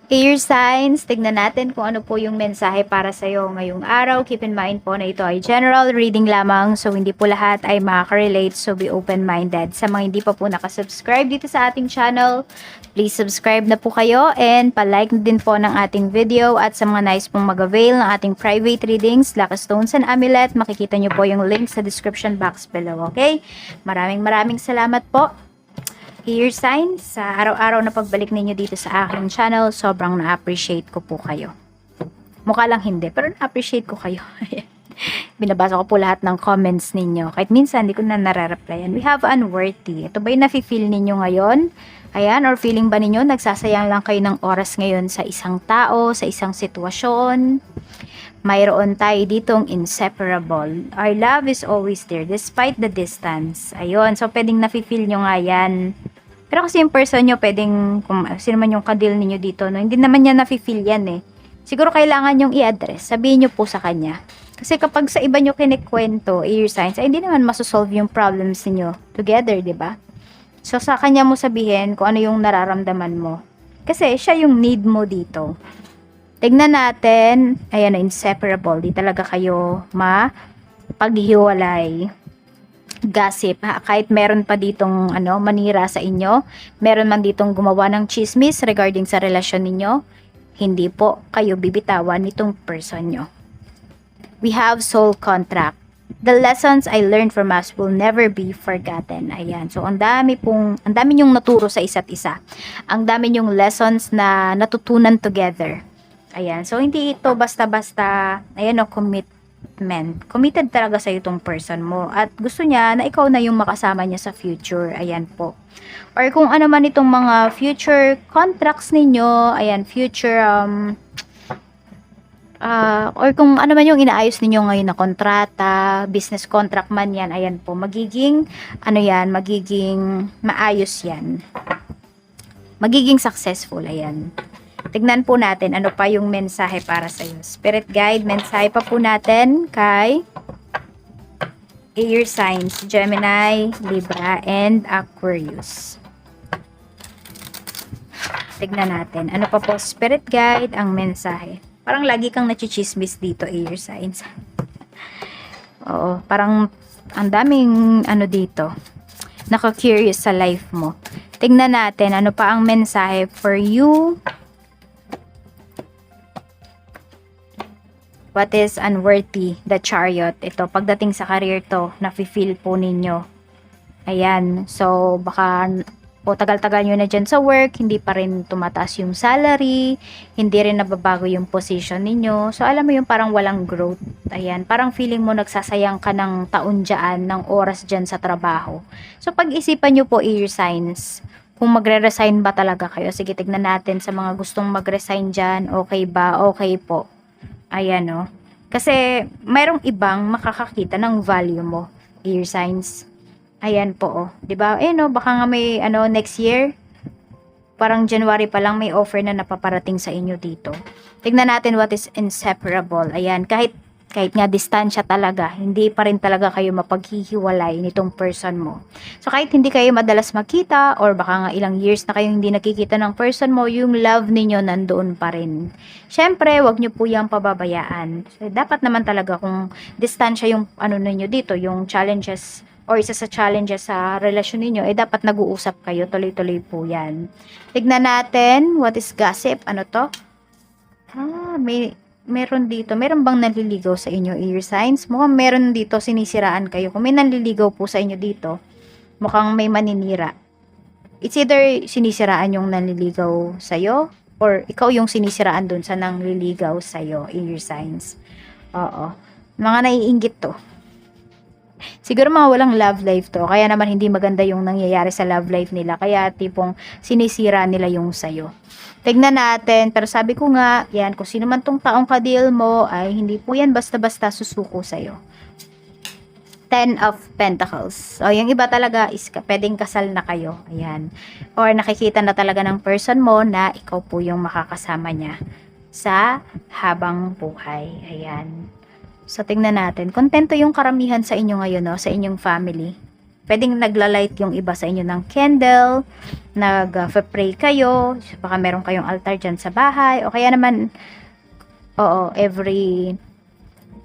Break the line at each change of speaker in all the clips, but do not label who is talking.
Air signs, tignan natin kung ano po yung mensahe para sa iyo ngayong araw. Keep in mind po na ito ay general reading lamang, so hindi po lahat ay makaka-relate, so be open-minded. Sa mga hindi pa po nakasubscribe dito sa ating channel, please subscribe na po kayo and palike na din po ng ating video. At sa mga nice pong mag-avail ng ating private readings, Lucky Stones and Amulet, makikita nyo po yung link sa description box below, okay? Maraming salamat po. Air signs, sa araw-araw na pagbalik ninyo dito sa aking channel, sobrang na-appreciate ko po kayo. Mukha lang hindi, pero na-appreciate ko kayo. Binabasa ko po lahat ng comments ninyo. Kahit minsan, hindi ko na nare-replyan. We have unworthy. Ito ba yung nafe-feel ninyo ngayon? Ayan, or feeling ba ninyo, nagsasayang lang kayo ng oras ngayon sa isang tao, sa isang sitwasyon? Mayroon tayo ditong inseparable. Our love is always there, despite the distance. Ayun, so pwedeng nafe-feel nyo nga yan. Pero kasi yung person nyo, pwedeng, kung sino man yung kadil ninyo dito, no, hindi naman niya nafe-feel yan eh. Siguro kailangan yung i-address. Sabihin nyo po sa kanya. Kasi kapag sa iba nyo kinikwento, air signs, ay hindi naman masosolve yung problems niyo together, di ba? So sa kanya mo sabihin kung ano yung nararamdaman mo. Kasi siya yung need mo dito. Tignan natin, ayan, inseparable. Di talaga kayo mapaghiwalay. Gossip, ha? Kahit meron pa ditong manira sa inyo, meron man ditong gumawa ng chismis regarding sa relasyon ninyo, hindi po kayo bibitawan nitong person nyo. We have soul contract. The lessons I learned from us will never be forgotten. Ayan. So, ang dami nyong naturo sa isa't isa. Ang dami nyong lessons na natutunan together. Ayan. So, hindi ito basta-basta, ayan o, commitment. Committed talaga sa itong person mo. At gusto niya na ikaw na yung makasama niya sa future. Ayan po. Or kung ano man itong mga future contracts ninyo, ayan, future, or kung ano man yung inaayos ninyo ngayon na kontrata, business contract man yan, ayan po, magiging, magiging maayos yan. Magiging successful, ayan. Tignan po natin ano pa yung mensahe para sa iyo. Spirit guide, mensahe pa po natin kay air signs, Gemini, Libra, and Aquarius. Tignan natin. Ano pa po, spirit guide, ang mensahe. Parang lagi kang nachichismis dito, air signs. Oo, parang ang daming dito. Naka-curious sa life mo. Tignan natin ano pa ang mensahe for you. What is unworthy? The Chariot. Ito, pagdating sa career to, nafe-feel po ninyo. Ayan. So, baka po tagal-tagal nyo na dyan sa work, hindi pa rin tumataas yung salary, hindi rin nababago yung position ninyo. So, alam mo yung parang walang growth. Ayan. Parang feeling mo nagsasayang ka ng taon dyan, ng oras dyan sa trabaho. So, pag-isipan nyo po, air signs, kung magre-resign ba talaga kayo. Sige, tignan natin sa mga gustong mag-resign dyan. Okay ba? Okay po. Ayan o. Kasi mayroong ibang makakakita ng value mo, air signs. Ayan po o. Diba? Ayan o, baka nga may next year, parang January pa lang may offer na napaparating sa inyo dito. Tignan natin what is inseparable. Ayan, kahit nga distansya talaga, hindi pa rin talaga kayo mapaghihiwalay nitong person mo. So kahit hindi kayo madalas makita or baka nga ilang years na kayo hindi nakikita ng person mo, yung love ninyo nandoon pa rin. Syempre, wag nyo po yung pababayaan. So, dapat naman talaga kung distansya yung ninyo dito, yung challenges or isa sa challenges sa relasyon ninyo, dapat nag-uusap kayo, tuloy-tuloy po yan. Tignan natin, what is gossip? Ano to? Meron dito. Meron bang nanliligaw sa inyo, air signs? Mukhang meron dito, sinisiraan kayo. Kung may nanliligaw po sa inyo dito, mukhang may maninira. It's either sinisiraan yung nanliligaw sa'yo, or ikaw yung sinisiraan dun sa nanliligaw sa'yo, air signs. Oo. Mga naiinggit to. Siguro mga walang love life to. Kaya naman hindi maganda yung nangyayari sa love life nila. Kaya tipong sinisira nila yung sayo. Tignan natin. Pero sabi ko nga, yan, kung sino man tong taong kadil mo, ay hindi po yan basta-basta susuko sa'yo. 10 of Pentacles. O, yung iba talaga is pwedeng kasal na kayo. Ayan. Or nakikita na talaga ng person mo na ikaw po yung makakasama niya sa habang buhay. Ayan. So, tingnan natin. Kontento yung karamihan sa inyo ngayon, no? Sa inyong family. Pwedeng nagla-light yung iba sa inyo ng candle, nag-pray kayo, baka meron kayong altar dyan sa bahay, o kaya naman, oo,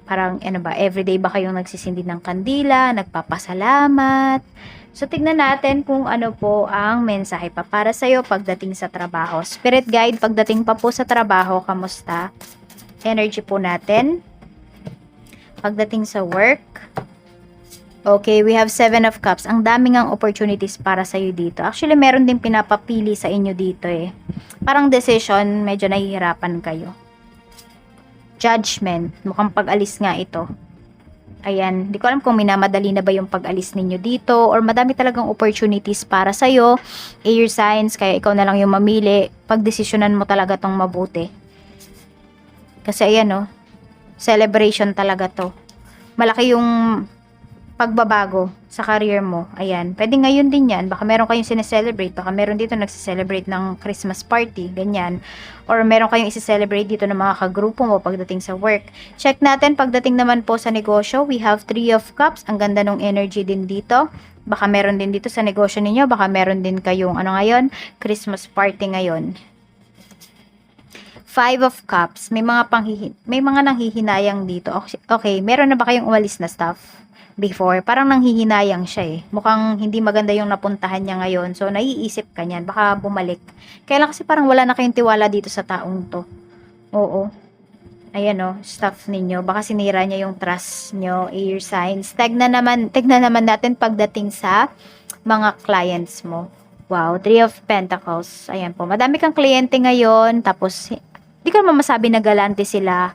parang ano ba, everyday ba kayong nagsisindi ng kandila, nagpapasalamat. So, tignan natin kung ano po ang mensahe pa para sa'yo pagdating sa trabaho. Spirit guide, pagdating pa po sa trabaho, kamusta? Energy po natin. Pagdating sa work. Okay, we have 7 of Cups. Ang daming ang opportunities para sa'yo dito. Actually, meron din pinapapili sa inyo dito eh. Parang decision, medyo nahihirapan kayo. Judgment. Mukhang pag-alis nga ito. Ayan, di ko alam kung minamadali na ba yung pag-alis ninyo dito or madami talagang opportunities para sa'yo. Air signs, kaya ikaw na lang yung mamili. Pagdesisyonan mo talaga tong mabuti. Kasi ayan no, celebration talaga to. Malaki yung pagbabago sa career mo. Ayan, pwede ngayon din yan. Baka meron kayong sineselebrate. Baka meron dito nagsiselebrate ng Christmas party. Ganyan. Or meron kayong isi-celebrate dito ng mga kagrupo mo pagdating sa work. Check natin pagdating naman po sa negosyo. We have 3 of Cups. Ang ganda ng energy din dito. Baka meron din dito sa negosyo ninyo. Baka meron din kayong ano ngayon, Christmas party ngayon. 5 of Cups. May mga nanghihinayang dito. Okay, meron na ba kayong umalis na staff? Before, parang nanghihinayang siya eh. Mukhang hindi maganda yung napuntahan niya ngayon. So, naiisip ka niyan. Baka bumalik. Kailan kasi parang wala na kayong tiwala dito sa taong to. Oo. Ayan o, staff ninyo. Baka sinira niya yung trust nyo, air signs. Tignan naman natin pagdating sa mga clients mo. Wow, 3 of Pentacles. Ayan po. Madami kang kliyente ngayon. Tapos, di ko naman masabi na galante sila.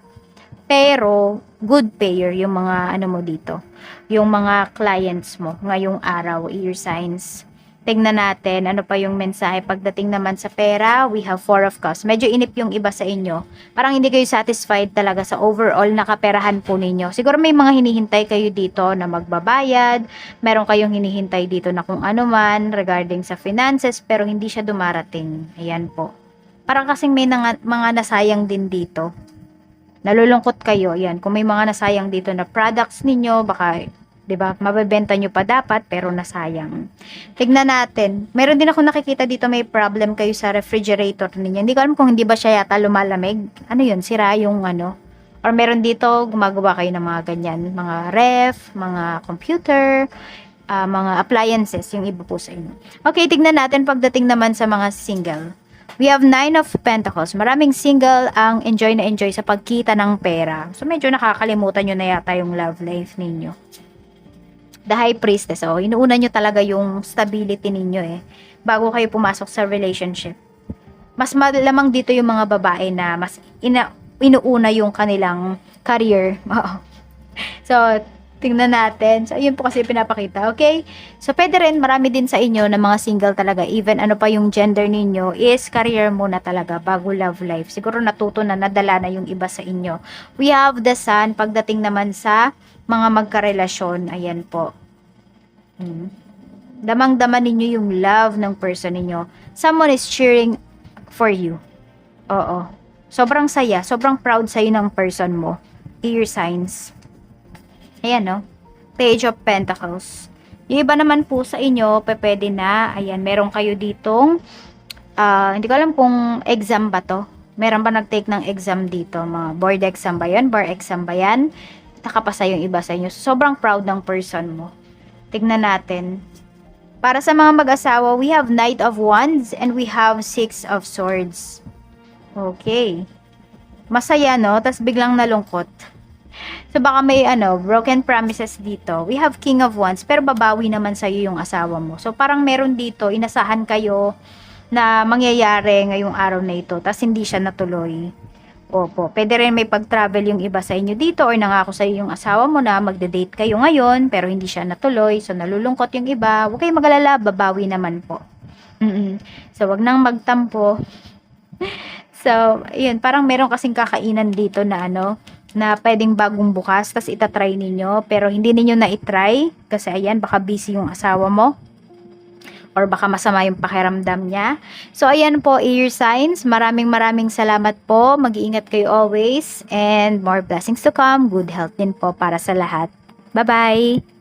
Pero, good payer yung mga ano mo dito. Yung mga clients mo ngayong araw, air signs. Tingnan natin ano pa yung mensahe pagdating naman sa pera. We have 4 of Cups. Medyo inip yung iba sa inyo. Parang hindi kayo satisfied talaga sa overall na kaperahan po ninyo. Siguro may mga hinihintay kayo dito na magbabayad. Meron kayong hinihintay dito na kung ano man regarding sa finances pero hindi siya dumarating. Ayan po. Parang kasing may mga nasayang din dito. Nalulungkot kayo, yan. Kung may mga nasayang dito na products ninyo, baka, di ba, mabebenta nyo pa dapat, pero nasayang. Tignan natin. Meron din ako nakikita dito may problem kayo sa refrigerator ninyo. Hindi ko alam kung hindi ba siya yata lumalamig. Ano yun? Sira yung ano? Or meron dito, gumagawa kayo ng mga ganyan. Mga ref, mga computer, mga appliances, yung iba po sa inyo. Okay, tignan natin pagdating naman sa mga single. We have 9 of Pentacles. Maraming single ang enjoy na enjoy sa pagkita ng pera. So, medyo nakakalimutan nyo na yata yung love life ninyo. The High Priestess. Oh, inuuna nyo talaga yung stability ninyo eh. Bago kayo pumasok sa relationship. Mas malamang dito yung mga babae na mas inuuna yung kanilang career. So, tingnan natin. So, yun po kasi pinapakita. Okay? So, pwede rin, marami din sa inyo na mga single talaga. Even ano pa yung gender ninyo is career muna talaga bago love life. Siguro natuto na, nadala na yung iba sa inyo. We have the Sun. Pagdating naman sa mga magkarelasyon. Ayan po. Damang-dama ninyo yung love ng person ninyo. Someone is cheering for you. Oo. Sobrang saya. Sobrang proud sa'yo ng person mo. Air signs. Ayan, no? Page of Pentacles. Yung iba naman po sa inyo, pwede na. Ayan, meron kayo ditong, hindi ko alam kung exam ba to. Meron ba nag-take ng exam dito? Mga board exam ba yan? Bar exam ba yan? Nakapasa yung iba sa inyo. Sobrang proud ng person mo. Tignan natin. Para sa mga mag-asawa, we have Knight of Wands and we have 6 of Swords. Okay. Masaya, no? Tas biglang nalungkot. So, baka may broken promises dito. We have King of Wands, pero babawi naman sa'yo yung asawa mo. So, parang meron dito, inasahan kayo na mangyayari ngayong araw na ito, tas hindi siya natuloy. Opo, pwede rin may pag-travel yung iba sa inyo dito or nangako sa'yo yung asawa mo na magde-date kayo ngayon, pero hindi siya natuloy. So, nalulungkot yung iba. Huwag kayong mag-alala, babawi naman po. So, wag nang magtampo. So, yun, parang meron kasing kakainan dito na na pwedeng bagong bukas, tas itatry ninyo, pero hindi ninyo na itry, kasi ayan, baka busy yung asawa mo, or baka masama yung pakiramdam niya. So, ayan po, air signs, maraming salamat po, mag-iingat kayo always, and more blessings to come, good health din po para sa lahat. Bye-bye!